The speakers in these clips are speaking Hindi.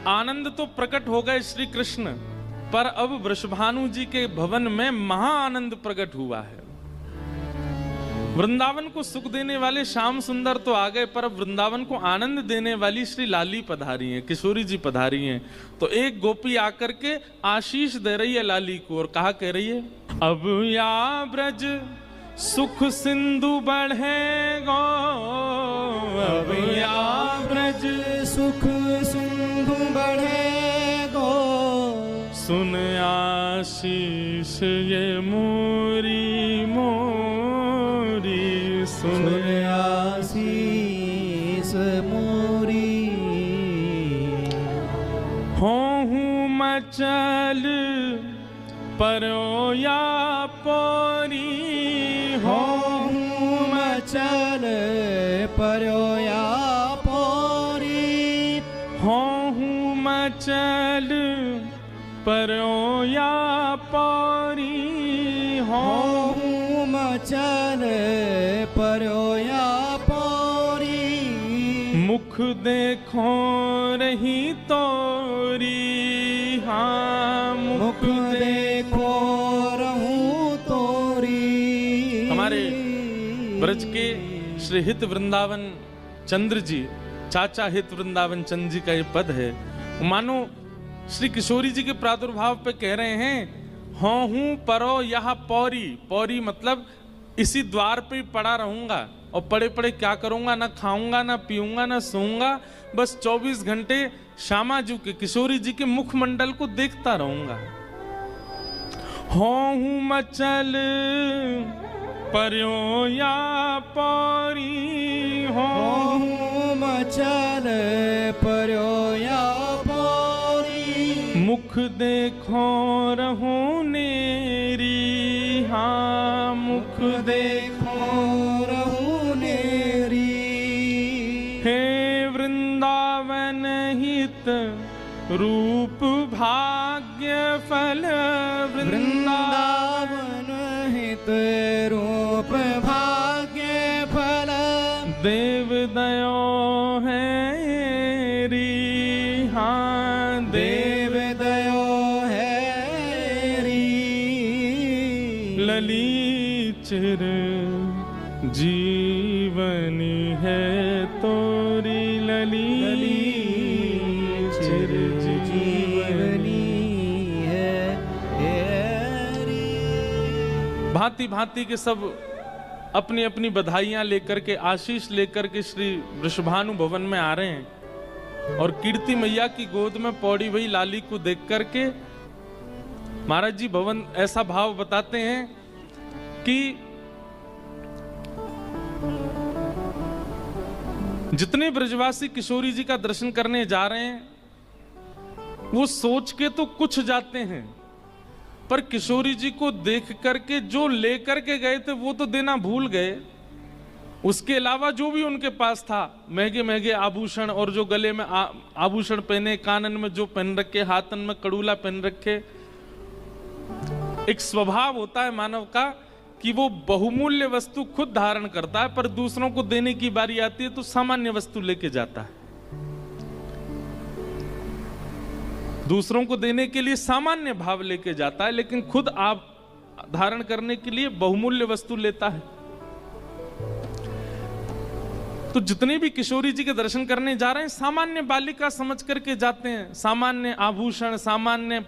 आनंद तो प्रकट हो गए श्री कृष्ण, पर अब वृषभानु जी के भवन में महा आनंद प्रकट हुआ है। वृंदावन को सुख देने वाले श्याम सुंदर तो आ गए, पर अब वृंदावन को आनंद देने वाली श्री लाली पधारी हैं, किशोरी जी पधारी हैं। तो एक गोपी आकर के आशीष दे रही है लाली को और कहा कह रही है, अब या ब्रज सुख सिंधु बढ़ेगो, अब या ब्रज सुख सिंधु बढ़ेगो, सुन आशीष ये मोरी मोरी, सुन आशीष मोरी। होहूँ मचल परो या पोरी, होहूँ मचल परो या पोरी, होहूँ मचल परो या पोरी, होहूँ मचल परो या पोरी, मुख देखो रही तोरी, हाँ मुख देखो रहूं तोरी। हमारे ब्रज के श्री हित वृंदावन चंद्र जी, चाचा हित वृंदावन चंद्र जी का ये पद है। मानो श्री किशोरी जी के प्रादुर्भाव पे कह रहे हैं, होहूं परो यहाँ पौरी, पौरी मतलब इसी द्वार पे ही पड़ा रहूंगा और पड़े पड़े क्या करूंगा, ना खाऊंगा ना पीऊंगा ना सोऊंगा, बस 24 घंटे श्यामा जी के किशोरी जी के मुखमंडल को देखता रहूंगा। होहूं मचल पर्यो या पौरी, होहूं मचल पर्यो या पौरी, मुख देखो रहो नेरी, हाँ मुख देखो रहूं नेरी। हे वृंदावन हित रूप भाग्य फल, वृंदावन हित रूप भाग्य फल, देव दयो है री, हाँ देव दयो है री। लली चिर जीवनी है तोरी, लली चिर जीवनी है री। भांति भांति के सब अपनी अपनी बधाइयां लेकर के, आशीष लेकर के श्री वृषभानु भवन में आ रहे हैं और कीर्ति मैया की गोद में पौड़ी हुई लाली को देख करके महाराज जी भवन ऐसा भाव बताते हैं कि जितने ब्रजवासी किशोरी जी का दर्शन करने जा रहे हैं वो सोच के तो कुछ जाते हैं, पर किशोरी जी को देख करके जो लेकर के गए थे वो तो देना भूल गए। उसके अलावा जो भी उनके पास था, महंगे महंगे आभूषण और जो गले में आभूषण पहने, कानन में जो पहन रखे, हाथन में कड़ूला पहन रखे। एक स्वभाव होता है मानव का कि वो बहुमूल्य वस्तु खुद धारण करता है, पर दूसरों को देने की बारी आती है तो सामान्य वस्तु लेके जाता है। दूसरों को देने के लिए सामान्य भाव लेके जाता है, लेकिन खुद आप धारण करने के लिए बहुमूल्य वस्तु लेता है। तो जितने भी किशोरी जी के दर्शन करने जा रहे हैं सामान्य बालिका समझ करके जाते हैं, सामान्य आभूषण, सामान्य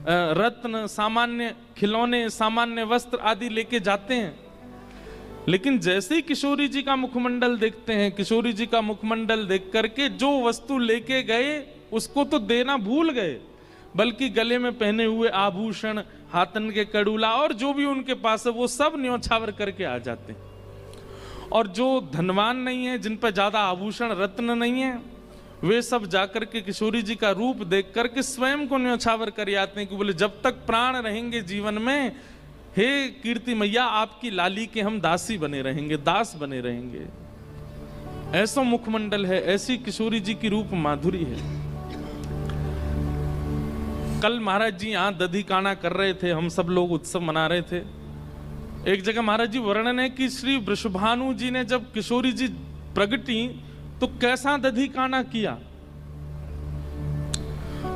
रत्न, सामान्य खिलौने, सामान्य वस्त्र आदि लेके जाते हैं। लेकिन जैसे ही किशोरी जी का मुखमंडल देखते हैं, किशोरी जी का मुखमंडल देख करके जो वस्तु लेके गए उसको तो देना भूल गए, बल्कि गले में पहने हुए आभूषण, हाथन के कड़ूला और जो भी उनके पास है वो सब न्योछावर करके आ जाते हैं। और जो धनवान नहीं है, जिन पर ज्यादा आभूषण रत्न नहीं है, वे सब जाकर के किशोरी जी का रूप देख करके स्वयं को न्योछावर कर आते हैं कि बोले जब तक प्राण रहेंगे जीवन में, हे कीर्ति मैया आपकी लाली के हम दासी बने रहेंगे, दास बने रहेंगे। ऐसा मुखमंडल है, ऐसी किशोरी जी की रूप माधुरी है। कल महाराज जी यहाँ दधी काना कर रहे थे, हम सब लोग उत्सव मना रहे थे। एक जगह महाराज जी वर्णन है कि श्री वृषभानु जी ने जब किशोरी जी प्रगटी तो कैसा दधी काना किया।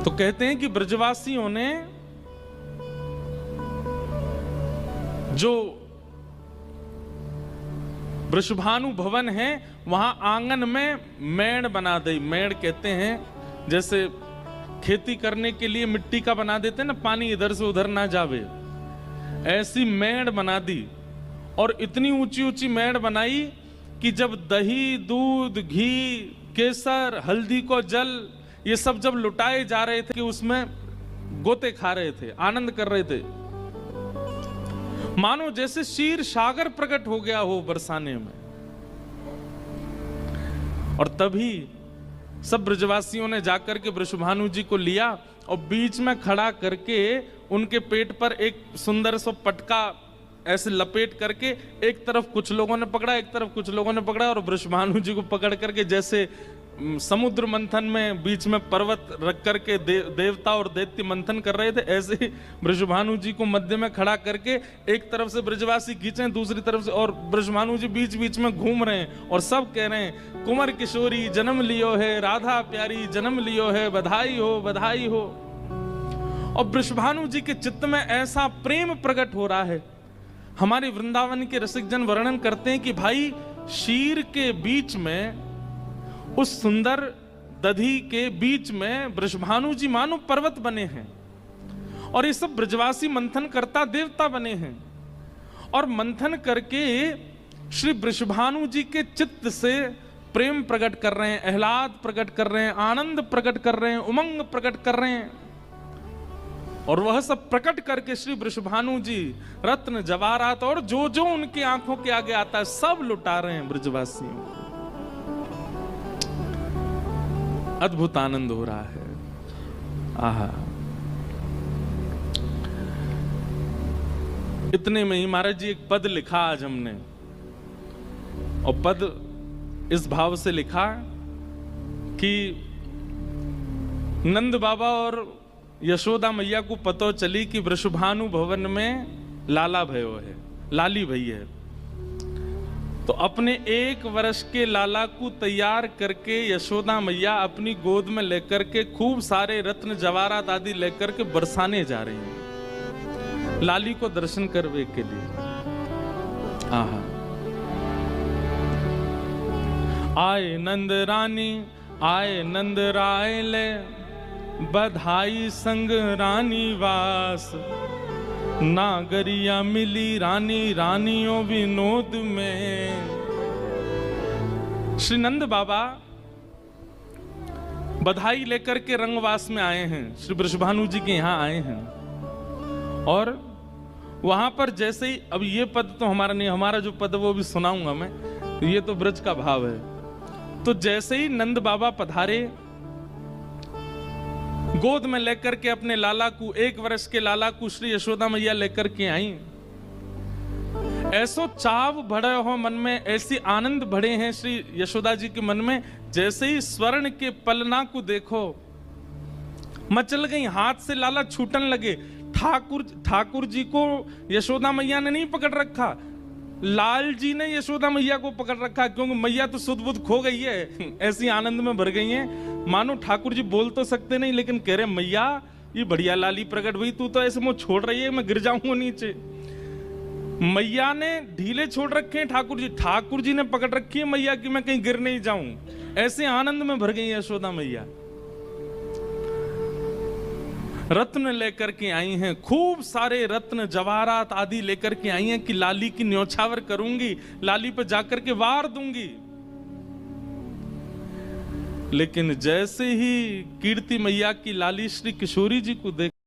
तो कहते हैं कि ब्रजवासियों ने जो वृषभानु भवन है वहां आंगन में मेड़ बना दी। मेड़ कहते हैं जैसे खेती करने के लिए मिट्टी का बना देते हैं ना, पानी इधर से उधर ना जावे, ऐसी मेड़ बना दी। और इतनी ऊंची ऊंची मेड़ बनाई कि जब दही, दूध, घी, केसर, हल्दी को जल, ये सब जब लुटाए जा रहे थे कि उसमें गोते खा रहे थे, आनंद कर रहे थे, मानो जैसे क्षीर सागर प्रकट हो गया हो बरसाने में। और तभी सब ब्रजवासियों ने जाकर के वृषभानु जी को लिया और बीच में खड़ा करके उनके पेट पर एक सुंदर सा पटका ऐसे लपेट करके एक तरफ कुछ लोगों ने पकड़ा, एक तरफ कुछ लोगों ने पकड़ा, और वृषभानु जी को पकड़ करके जैसे समुद्र मंथन में बीच में पर्वत रख करके देवता और दैत्य मंथन कर रहे थे, ऐसे ही वृषभानु जी को मध्य में खड़ा करके एक तरफ से ब्रजवासी खींचे, दूसरी तरफ से, और वृषभानु जी बीच बीच में घूम रहे हैं और सब कह रहे हैं कुंवर किशोरी जन्म लियो है, राधा प्यारी जन्म लियो है, बधाई हो बधाई हो। और वृषभानु जी के चित्त में ऐसा प्रेम प्रकट हो रहा है। हमारे वृंदावन के रसिक जन वर्णन करते हैं कि भाई शीर के बीच में, उस सुंदर दधी के बीच में वृषभानु जी मानो पर्वत बने हैं और ये सब ब्रजवासी मंथन करता देवता बने हैं। और मंथन करके श्री वृषभानु जी के चित्त से प्रेम प्रकट कर रहे हैं, आह्लाद प्रकट कर रहे हैं, आनंद प्रकट कर रहे हैं, उमंग प्रकट कर रहे हैं। और वह सब प्रकट करके श्री वृषभानु जी रत्न जवाहरात और जो जो उनकी आंखों के आगे आता है सब लुटा रहे हैं ब्रजवासियों को। अद्भुत आनंद हो रहा है। आहा, इतने में ही महाराज जी एक पद लिखा आज हमने, और पद इस भाव से लिखा कि नंद बाबा और यशोदा मैया को पतो चली कि वृषभानु भवन में लाला भयो है, लाली भई है। तो अपने 1 वर्ष के लाला को तैयार करके यशोदा मैया अपनी गोद में लेकर के खूब सारे रत्न जवाहरात आदि लेकर के बरसाने जा रही हैं लाली को दर्शन करने के लिए। आहा, आए नंद रानी आए नंद राय ले, बधाई संग रानी वास, नागरिया मिली रानी रानियों विनोद में। श्री नंद बाबा बधाई लेकर के रंगवास में आए हैं, श्री वृषभानु जी के यहां आए हैं। और वहां पर जैसे ही, अब ये पद तो हमारा नहीं, हमारा जो पद वो भी सुनाऊंगा मैं, ये तो ब्रज का भाव है। तो जैसे ही नंद बाबा पधारे, गोद में लेकर के अपने लाला को, 1 वर्ष के लाला को श्री यशोदा मैया लेकर के आई। ऐसो चाव भरे हो मन में, ऐसी आनंद भरे हैं श्री यशोदा जी के मन में। जैसे ही स्वर्ण के पलना को देखो, मचल गई, हाथ से लाला छूटन लगे। ठाकुर जी को यशोदा मैया ने नहीं पकड़ रखा, लाल जी ने यशोदा मैया को पकड़ रखा, क्योंकि मैया तो सुध बुध खो गई है, ऐसी आनंद में भर गई है। मानो ठाकुर जी बोल तो सकते नहीं, लेकिन कह रहे मैया ये बढ़िया लाली प्रकट हुई, तू तो ऐसे मुंह छोड़ रही है, मैं गिर जाऊंगा नीचे। मैया ने ढीले छोड़ रखे हैं ठाकुर जी ने पकड़ रखी है मैया कि मैं कहीं गिर नहीं जाऊं। ऐसे आनंद में भर गई यशोदा मैया। रत्न लेकर के आई हैं, खूब सारे रत्न जवाहरात आदि लेकर के आई हैं कि लाली की न्योछावर करूंगी, लाली पे जाकर के वार दूंगी। लेकिन जैसे ही कीर्ति मैया की लाली श्री किशोरी जी को देख